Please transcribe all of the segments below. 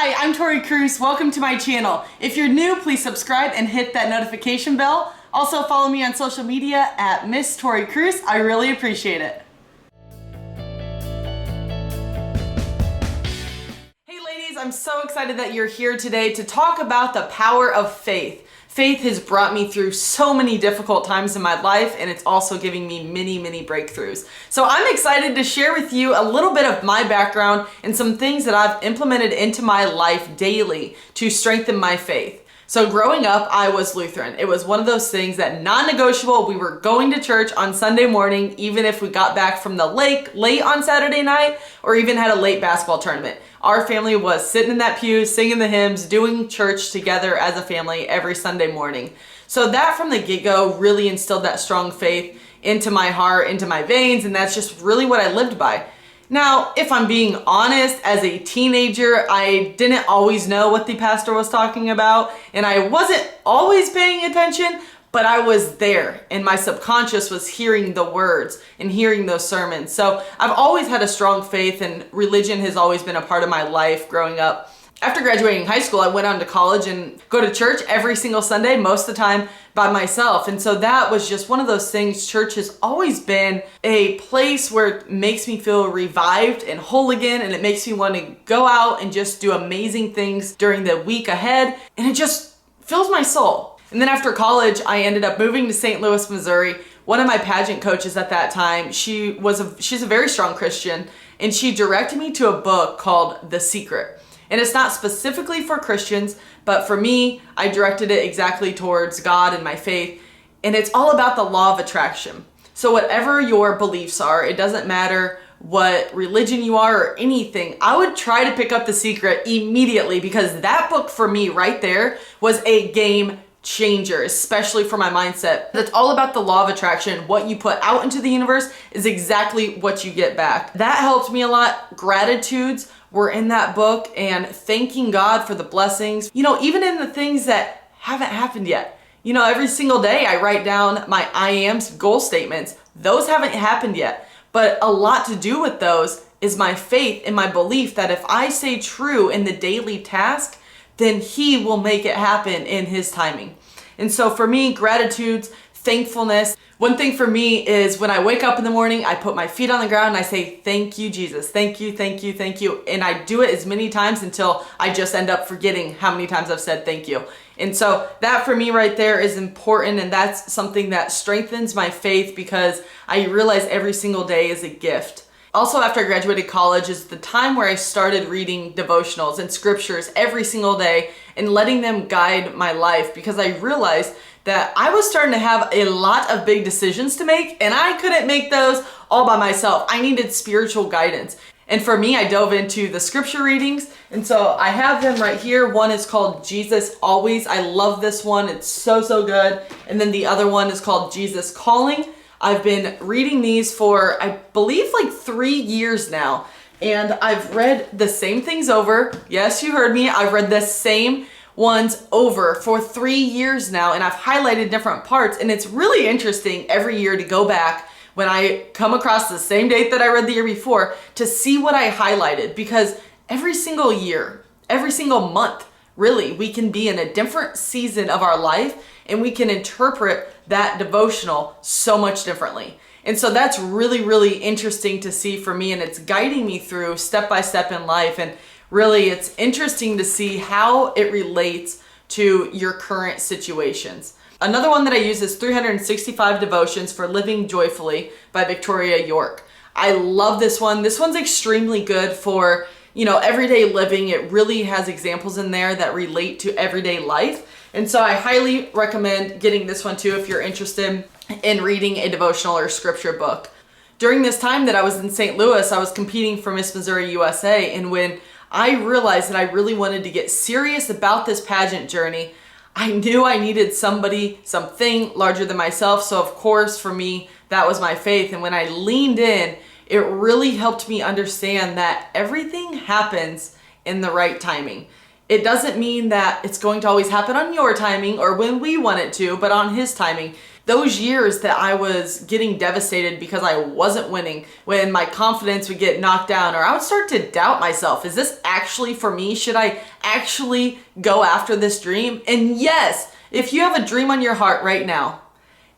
Hi, I'm Tori Kruse. Welcome to my channel. If you're new, please subscribe and hit that notification bell. Also follow me on social media at Miss Tori Kruse. I really appreciate it. Hey ladies, I'm so excited that you're here today to talk about the power of faith. Faith has brought me through so many difficult times in my life, and it's also giving me many breakthroughs. So I'm excited to share with you a little bit of my background and some things that I've implemented into my life daily to strengthen my faith. So growing up, I was Lutheran. It was one of those things that non-negotiable. We were going to church on Sunday morning, even if we got back from the lake late on Saturday night or even had a late basketball tournament. Our family was sitting in that pew, singing the hymns, doing church together as a family every Sunday morning. So that from the get-go really instilled that strong faith into my heart, into my veins, and that's just really what I lived by. Now, if I'm being honest, as a teenager, I didn't always know what the pastor was talking about, and I wasn't always paying attention, but I was there, and my subconscious was hearing the words and hearing those sermons. So I've always had a strong faith, and religion has always been a part of my life growing up. After graduating high school, I went on to college and go to church every single Sunday, most of the time by myself. And so that was just one of those things. Church has always been a place where it makes me feel revived and whole again, and it makes me want to go out and just do amazing things during the week ahead, and it just fills my soul. And then after college, I ended up moving to St. Louis, Missouri. One of my pageant coaches at that time, she's a very strong Christian, and she directed me to a book called The Secret. And it's not specifically for Christians, but for me, I directed it exactly towards God and my faith. And it's all about the law of attraction. So whatever your beliefs are, it doesn't matter what religion you are or anything, I would try to pick up The Secret immediately, because that book for me right there was a game changer, especially for my mindset. That's all about the law of attraction. What you put out into the universe is exactly what you get back. That helped me a lot. Gratitudes were in that book, and thanking God for the blessings, even in the things that haven't happened yet. Every single day I write down my I ams, goal statements. Those haven't happened yet, but a lot to do with those is my faith and my belief that if I stay true in the daily task, then He will make it happen in His timing. And so for me, gratitudes, thankfulness. One thing for me is when I wake up in the morning, I put my feet on the ground and I say, thank you, Jesus. Thank you, thank you, thank you. And I do it as many times until I just end up forgetting how many times I've said thank you. And so that for me right there is important, and that's something that strengthens my faith, because I realize every single day is a gift. Also, after I graduated college is the time where I started reading devotionals and scriptures every single day and letting them guide my life, because I realized that I was starting to have a lot of big decisions to make, and I couldn't make those all by myself. I needed spiritual guidance. And for me, I dove into the scripture readings, and so I have them right here. One is called Jesus Always. I love this one. It's so good. And then the other one is called Jesus Calling. I've been reading these for, I believe, like 3 years now, and I've read the same things over. Yes, you heard me. I've read the same ones over for 3 years now, and I've highlighted different parts, and it's really interesting every year to go back when I come across the same date that I read the year before to see what I highlighted, because every single year, every single month, really, we can be in a different season of our life, and we can interpret that devotional so much differently. And so that's really interesting to see for me, and it's guiding me through step by step in life. And really, it's interesting to see how it relates to your current situations. Another one that I use is 365 Devotions for Living Joyfully by Victoria York. I love this one. This one's extremely good for, everyday living. It really has examples in there that relate to everyday life. And so I highly recommend getting this one too if you're interested in reading a devotional or scripture book. During this time that I was in St. Louis, I was competing for Miss Missouri USA, and when I realized that I really wanted to get serious about this pageant journey, I knew I needed something larger than myself. So of course, for me, that was my faith. And when I leaned in, it really helped me understand that everything happens in the right timing. It doesn't mean that it's going to always happen on your timing or when we want it to, but on His timing. Those years that I was getting devastated because I wasn't winning, when my confidence would get knocked down, or I would start to doubt myself. Is this actually for me? Should I actually go after this dream? And yes, if you have a dream on your heart right now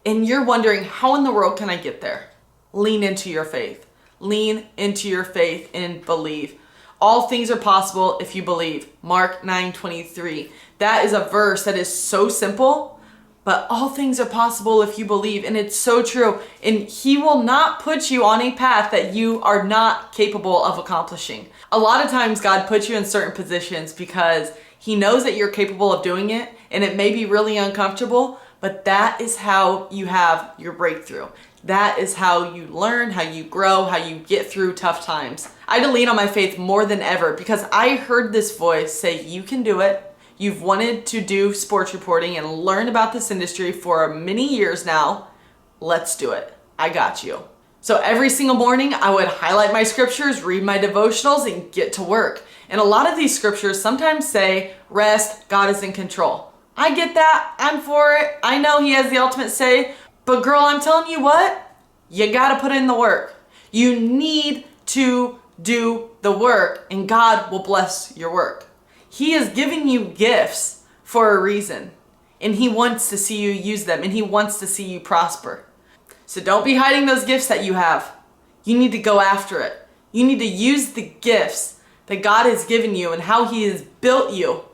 and you're wondering, how in the world can I get there? Lean into your faith. Lean into your faith and believe. All things are possible if you believe. Mark 9:23. That is a verse that is so simple, but all things are possible if you believe, and it's so true. And he will not put you on a path that you are not capable of accomplishing. A lot of times God puts you in certain positions because he knows that you're capable of doing it, and it may be really uncomfortable, but that is how you have your breakthrough. That is how you learn, how you grow, how you get through tough times. I had to lean on my faith more than ever because I heard this voice say, you can do it. You've wanted to do sports reporting and learn about this industry for many years now. Let's do it. I got you. So every single morning I would highlight my scriptures, read my devotionals, and get to work. And a lot of these scriptures sometimes say, rest, God is in control. I get that. I'm for it. I know he has the ultimate say. But girl, I'm telling you what, you gotta put in the work. You need to do the work, and God will bless your work. He is giving you gifts for a reason, and he wants to see you use them, and he wants to see you prosper. So don't be hiding those gifts that you have. You need to go after it. You need to use the gifts that God has given you and how he has built you,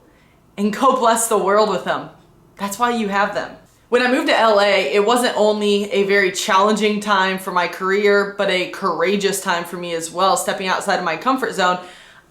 and go bless the world with them. That's why you have them. When I moved to LA, it wasn't only a very challenging time for my career, but a courageous time for me as well, stepping outside of my comfort zone.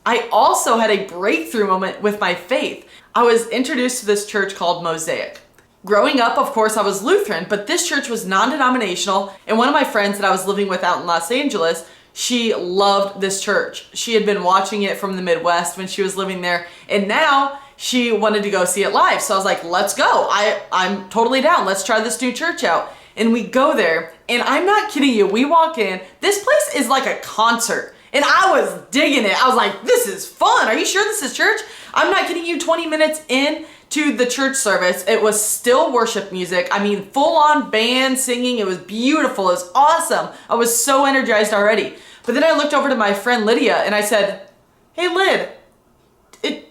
I also had a breakthrough moment with my faith. I was introduced to this church called Mosaic. Growing up, of course, I was Lutheran, but this church was non-denominational, and one of my friends that I was living with out in Los Angeles, she loved this church. She had been watching it from the Midwest when she was living there, and now she wanted to go see it live. So I was like, let's go. I'm totally down. Let's try this new church out. And we go there, and I'm not kidding you. We walk in. This place is like a concert. And I was digging it. I was like, this is fun. Are you sure this is church? I'm not kidding you. 20 minutes into the church service, it was still worship music. I mean, full on band singing. It was beautiful. It was awesome. I was so energized already. But then I looked over to my friend Lydia and I said, hey Lyd,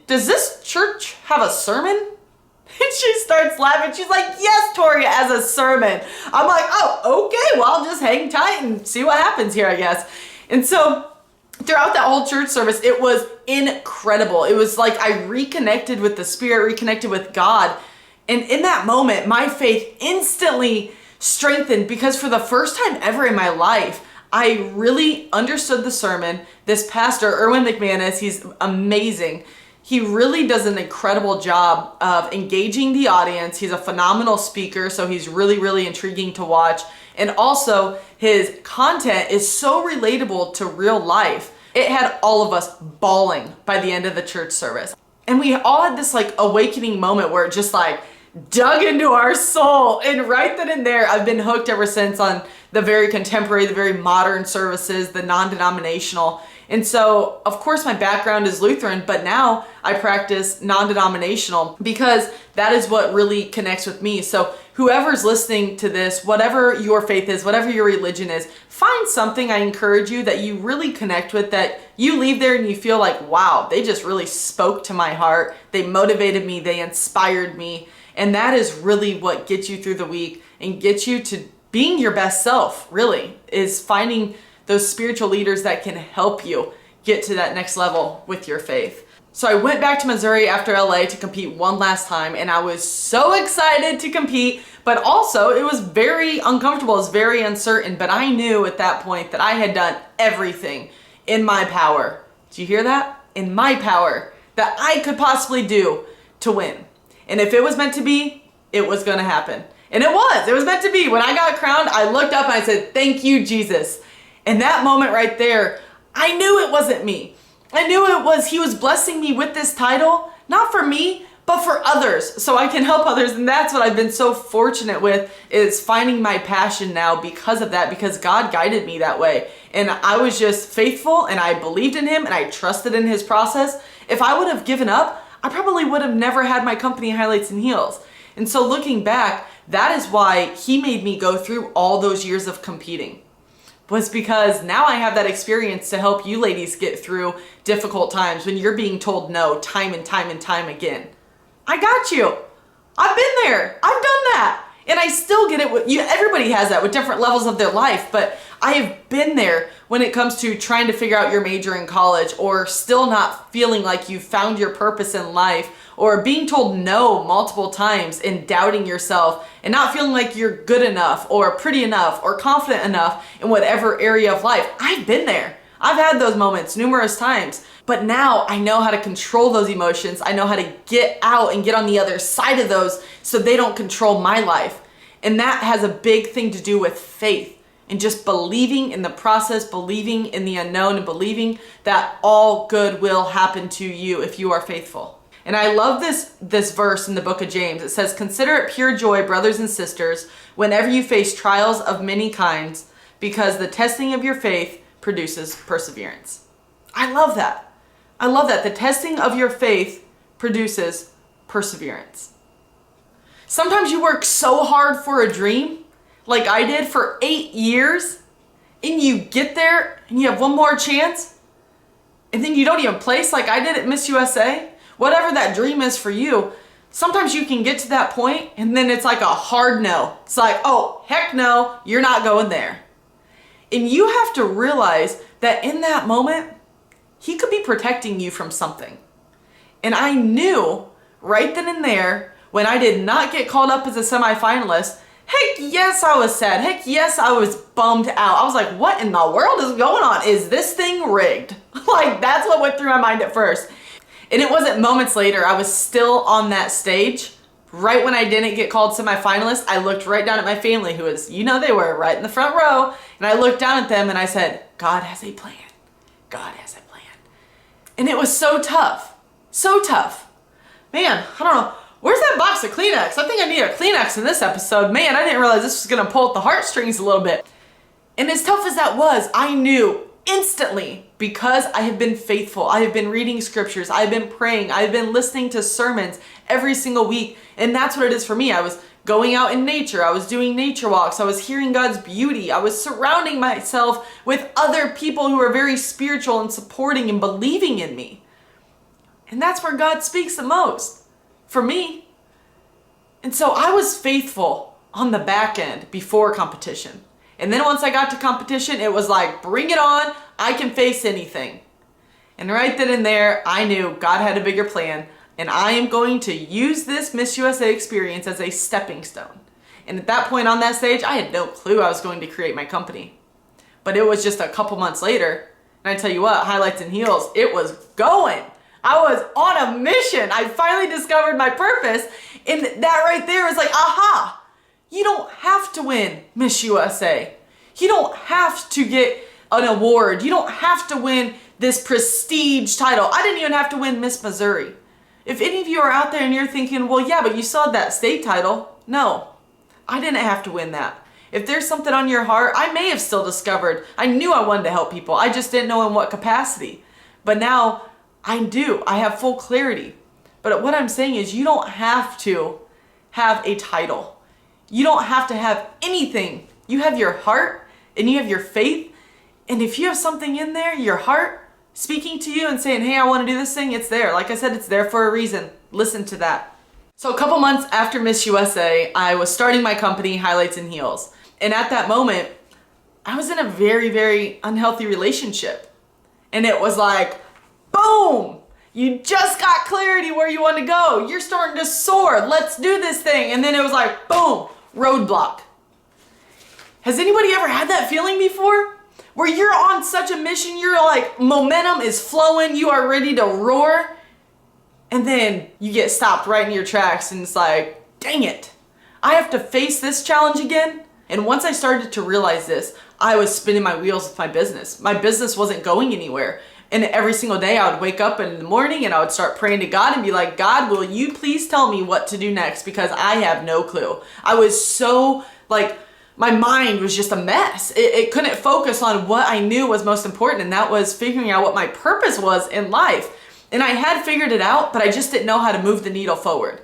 does this church have a sermon? And she starts laughing. She's like, yes, Tori, as a sermon. I'm like, oh, okay. Well, I'll just hang tight and see what happens here, I guess. And so throughout that whole church service, it was incredible. It was like I reconnected with the Spirit, reconnected with God. And in that moment, my faith instantly strengthened because for the first time ever in my life, I really understood the sermon. This pastor, Erwin McManus, he's amazing. He really does an incredible job of engaging the audience. He's a phenomenal speaker, so he's really, really intriguing to watch. And also, his content is so relatable to real life. It had all of us bawling by the end of the church service. And we all had this like awakening moment where it just like dug into our soul. And right then and there, I've been hooked ever since on the very contemporary, the very modern services, the non-denominational. And so, of course, my background is Lutheran, but now I practice non-denominational because that is what really connects with me. So whoever's listening to this, whatever your faith is, whatever your religion is, find something, I encourage you, that you really connect with, that you leave there and you feel like, wow, they just really spoke to my heart. They motivated me. They inspired me. And that is really what gets you through the week and gets you to being your best self, really, is finding those spiritual leaders that can help you get to that next level with your faith. So I went back to Missouri after LA to compete one last time, and I was so excited to compete, but also it was very uncomfortable, it was very uncertain, but I knew at that point that I had done everything in my power. Do you hear that? In my power, that I could possibly do to win. And if it was meant to be, it was gonna happen. And it was meant to be. When I got crowned, I looked up and I said, thank you, Jesus. And that moment right there, I knew it wasn't me. I knew it was, he was blessing me with this title, not for me, but for others, so I can help others. And that's what I've been so fortunate with, is finding my passion now because of that, because God guided me that way. And I was just faithful, and I believed in him, and I trusted in his process. If I would have given up, I probably would have never had my company, Highlights and Heels. And so looking back, That is why he made me go through all those years of competing. Was because now I have that experience to help you ladies get through difficult times when you're being told no time and time and time again. I got you. I've been there. I've done that. And I still get it with you. Everybody has that with different levels of their life, but I have been there when it comes to trying to figure out your major in college, or still not feeling like you've found your purpose in life, or being told no multiple times and doubting yourself and not feeling like you're good enough or pretty enough or confident enough in whatever area of life. I've been there. I've had those moments numerous times, but now I know how to control those emotions. I know how to get out and get on the other side of those so they don't control my life. And that has a big thing to do with faith and just believing in the process, believing in the unknown, and believing that all good will happen to you if you are faithful. And I love this verse in the book of James. It says, "Consider it pure joy, brothers and sisters, whenever you face trials of many kinds, because the testing of your faith produces perseverance." I love that. I love that. The testing of your faith produces perseverance. Sometimes you work so hard for a dream, like I did for 8 years, and you get there and you have one more chance, and then you don't even place like I did at Miss USA. Whatever that dream is for you, sometimes you can get to that point and then it's like a hard no. It's like, oh, heck no, you're not going there. And you have to realize that in that moment, he could be protecting you from something. And I knew right then and there, when I did not get called up as a semifinalist, heck yes, I was sad. Heck yes, I was bummed out. I was like, what in the world is going on? Is this thing rigged? Like, that's what went through my mind at first. And it wasn't moments later, I was still on that stage. Right when I didn't get called semifinalist, I looked right down at my family, who was, they were right in the front row. And I looked down at them and I said, God has a plan. God has a plan. And it was so tough. So tough. Man, I don't know. Where's that box of Kleenex? I think I need a Kleenex in this episode. Man, I didn't realize this was going to pull at the heartstrings a little bit. And as tough as that was, I knew instantly, because I have been faithful. I have been reading scriptures. I've been praying. I've been listening to sermons every single week. And that's what it is for me. I was going out in nature. I was doing nature walks. I was hearing God's beauty. I was surrounding myself with other people who are very spiritual and supporting and believing in me. And that's where God speaks the most for me. And so I was faithful on the back end before competition. And then once I got to competition, it was like, bring it on. I can face anything. And right then and there, I knew God had a bigger plan. And I am going to use this Miss USA experience as a stepping stone. And at that point on that stage, I had no clue I was going to create my company. But it was just a couple months later. And I tell you what, Highlights and Heels, it was going. I was on a mission. I finally discovered my purpose. And that right there was like, aha. You don't have to win Miss USA. You don't have to get an award. You don't have to win this prestige title. I didn't even have to win Miss Missouri. If any of you are out there and you're thinking, well, yeah, but you still had that state title. No, I didn't have to win that. If there's something on your heart, I may have still discovered. I knew I wanted to help people. I just didn't know in what capacity. But now I do. I have full clarity. But what I'm saying is you don't have to have a title. You don't have to have anything. You have your heart and you have your faith. And if you have something in there, your heart speaking to you and saying, hey, I want to do this thing, it's there. Like I said, it's there for a reason. Listen to that. So a couple months after Miss USA, I was starting my company, Highlights and Heels. And at that moment, I was in a very, very unhealthy relationship. And it was like, boom, you just got clarity where you want to go. You're starting to soar. Let's do this thing. And then it was like, boom, roadblock. Has anybody ever had that feeling before? Where you're on such a mission, you're like, momentum is flowing, you are ready to roar, and then you get stopped right in your tracks and it's like, dang it, I have to face this challenge again? And once I started to realize this, I was spinning my wheels with my business. My business wasn't going anywhere. And every single day I would wake up in the morning and I would start praying to God and be like, God, will you please tell me what to do next? Because I have no clue. I was so like, my mind was just a mess. It couldn't focus on what I knew was most important, and that was figuring out what my purpose was in life. And I had figured it out, but I just didn't know how to move the needle forward.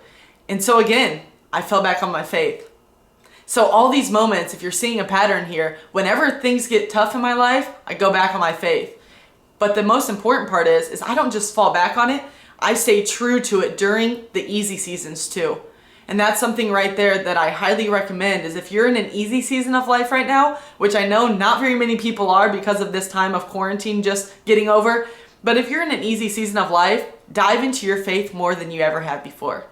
And so again, I fell back on my faith. So all these moments, if you're seeing a pattern here, whenever things get tough in my life, I go back on my faith. But the most important part is I don't just fall back on it. I stay true to it during the easy seasons too. And that's something right there that I highly recommend is if you're in an easy season of life right now, which I know not very many people are because of this time of quarantine just getting over, but if you're in an easy season of life, dive into your faith more than you ever have before.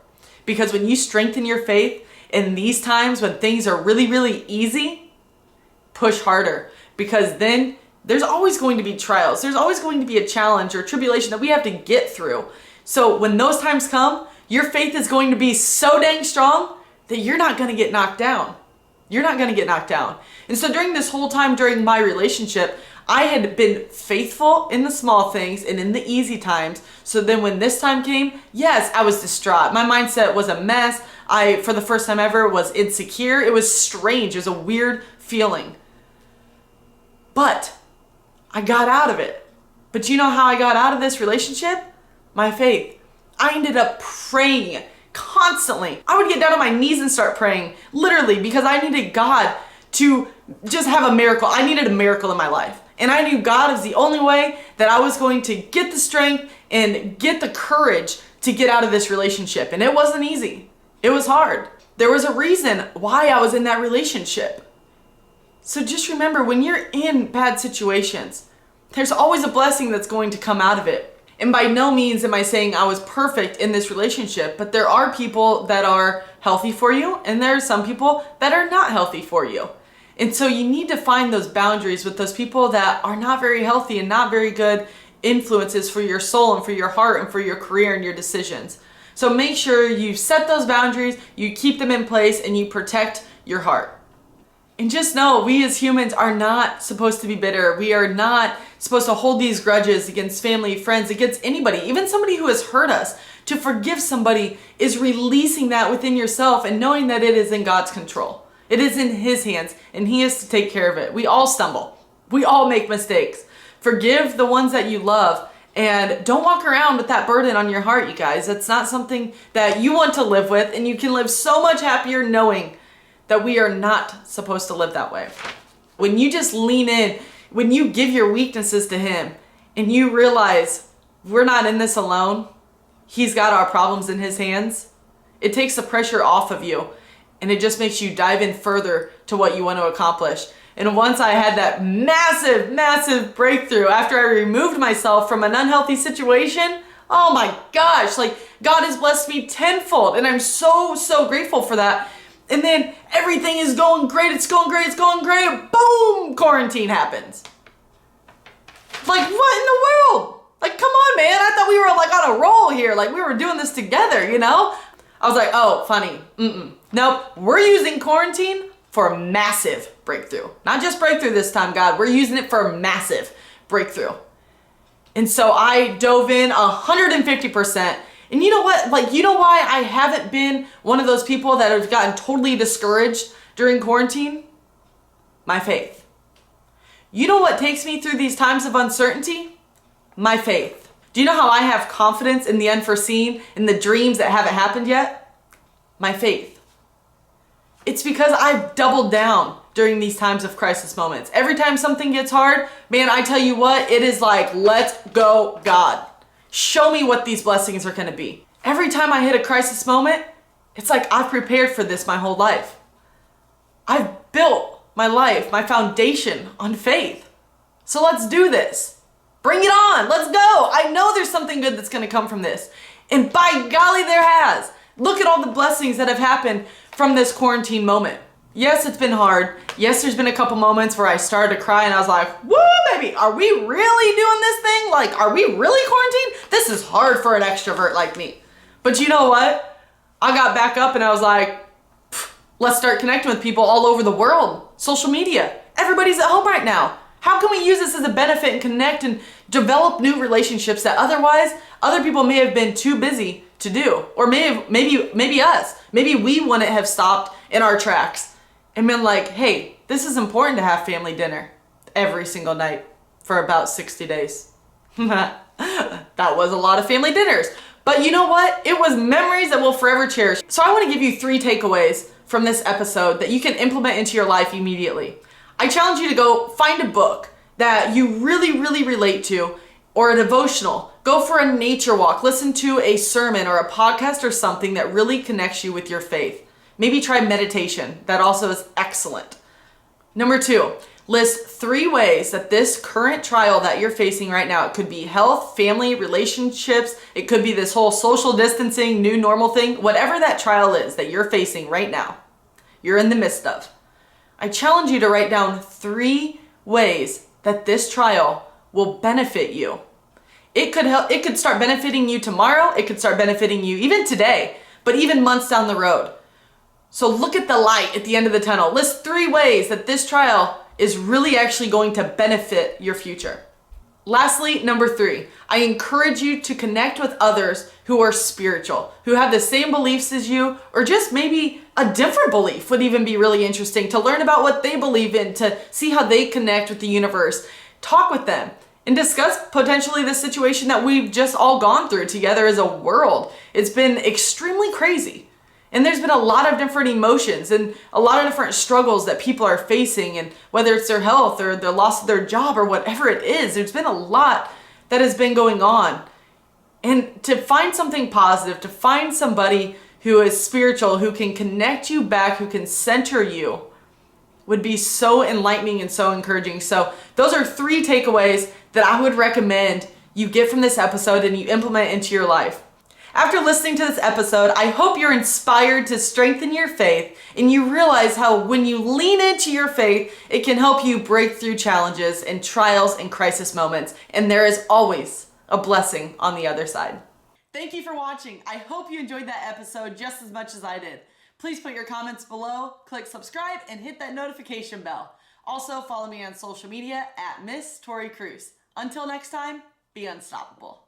Because when you strengthen your faith in these times when things are really, really easy, push harder. Because then there's always going to be trials. There's always going to be a challenge or tribulation that we have to get through. So when those times come, your faith is going to be so dang strong that you're not going to get knocked down. You're not going to get knocked down. And so during this whole time during my relationship, I had been faithful in the small things and in the easy times. So then when this time came, yes, I was distraught. My mindset was a mess. I, for the first time ever, was insecure. It was strange. It was a weird feeling. But I got out of it. But you know how I got out of this relationship? My faith. I ended up praying constantly. I would get down on my knees and start praying, literally, because I needed God to just have a miracle. I needed a miracle in my life. And I knew God was the only way that I was going to get the strength and get the courage to get out of this relationship. And it wasn't easy. It was hard. There was a reason why I was in that relationship. So just remember, when you're in bad situations, there's always a blessing that's going to come out of it. And by no means am I saying I was perfect in this relationship, but there are people that are healthy for you, and there are some people that are not healthy for you. And so you need to find those boundaries with those people that are not very healthy and not very good influences for your soul and for your heart and for your career and your decisions. So make sure you set those boundaries, you keep them in place, and you protect your heart. And just know, we as humans are not supposed to be bitter. We are not supposed to hold these grudges against family, friends, against anybody, even somebody who has hurt us. To forgive somebody is releasing that within yourself and knowing that it is in God's control. It is in His hands, and He is to take care of it. We all stumble. We all make mistakes. Forgive the ones that you love, and don't walk around with that burden on your heart, you guys. That's not something that you want to live with, and you can live so much happier knowing that we are not supposed to live that way. When you just lean in, when you give your weaknesses to Him, and you realize we're not in this alone, He's got our problems in His hands, it takes the pressure off of you, and it just makes you dive in further to what you want to accomplish. And once I had that massive, massive breakthrough after I removed myself from an unhealthy situation, oh my gosh, like God has blessed me tenfold, and I'm so, so grateful for that. And then everything is going great, it's going great, it's going great, boom, quarantine happens. Like, what in the world? Like, come on, man, I thought we were like on a roll here, like we were doing this together, you know? I was like, oh, funny, nope, we're using quarantine for a massive breakthrough. Not just breakthrough this time, God, we're using it for a massive breakthrough. And so I dove in 150%. And you know what? Like, you know why I haven't been one of those people that have gotten totally discouraged during quarantine? My faith. You know what takes me through these times of uncertainty? My faith. Do you know how I have confidence in the unforeseen, in the dreams that haven't happened yet? My faith. It's because I've doubled down during these times of crisis moments. Every time something gets hard, man, I tell you what, it is like, let's go, God. Show me what these blessings are going to be. Every time I hit a crisis moment, it's like I've prepared for this my whole life. I've built my life, my foundation on faith. So let's do this. Bring it on. Let's go. I know there's something good that's going to come from this. And by golly, there has. Look at all the blessings that have happened from this quarantine moment. Yes, it's been hard. Yes, there's been a couple moments where I started to cry and I was like, woo, baby, are we really doing this thing? Like, are we really quarantined? This is hard for an extrovert like me. But you know what? I got back up and I was like, let's start connecting with people all over the world. Social media. Everybody's at home right now. How can we use this as a benefit and connect and develop new relationships that otherwise other people may have been too busy to do? Or maybe us. Maybe we wouldn't have stopped in our tracks and been like, hey, this is important to have family dinner every single night for about 60 days. That was a lot of family dinners. But you know what? It was memories that we'll forever cherish. So I want to give you 3 takeaways from this episode that you can implement into your life immediately. I challenge you to go find a book that you really, really relate to, or a devotional. Go for a nature walk. Listen to a sermon or a podcast or something that really connects you with your faith. Maybe try meditation. That also is excellent. Number 2, list 3 ways that this current trial that you're facing right now, it could be health, family, relationships, it could be this whole social distancing, new normal thing, whatever that trial is that you're facing right now, you're in the midst of. I challenge you to write down 3 ways that this trial will benefit you. It could start benefiting you tomorrow, it could start benefiting you even today, but even months down the road. So look at the light at the end of the tunnel. List 3 ways that this trial is really actually going to benefit your future. Lastly, number 3, I encourage you to connect with others who are spiritual, who have the same beliefs as you, or just maybe a different belief would even be really interesting to learn about what they believe in, to see how they connect with the universe. Talk with them and discuss potentially the situation that we've just all gone through together as a world. It's been extremely crazy. And there's been a lot of different emotions and a lot of different struggles that people are facing, and whether it's their health or the loss of their job or whatever it is, there's been a lot that has been going on. And to find something positive, to find somebody who is spiritual, who can connect you back, who can center you, would be so enlightening and so encouraging. So those are 3 takeaways that I would recommend you get from this episode and you implement into your life. After listening to this episode, I hope you're inspired to strengthen your faith and you realize how when you lean into your faith, it can help you break through challenges and trials and crisis moments. And there is always a blessing on the other side. Thank you for watching. I hope you enjoyed that episode just as much as I did. Please put your comments below, click subscribe, and hit that notification bell. Also, follow me on social media at Miss Tori Kruse. Until next time, be unstoppable.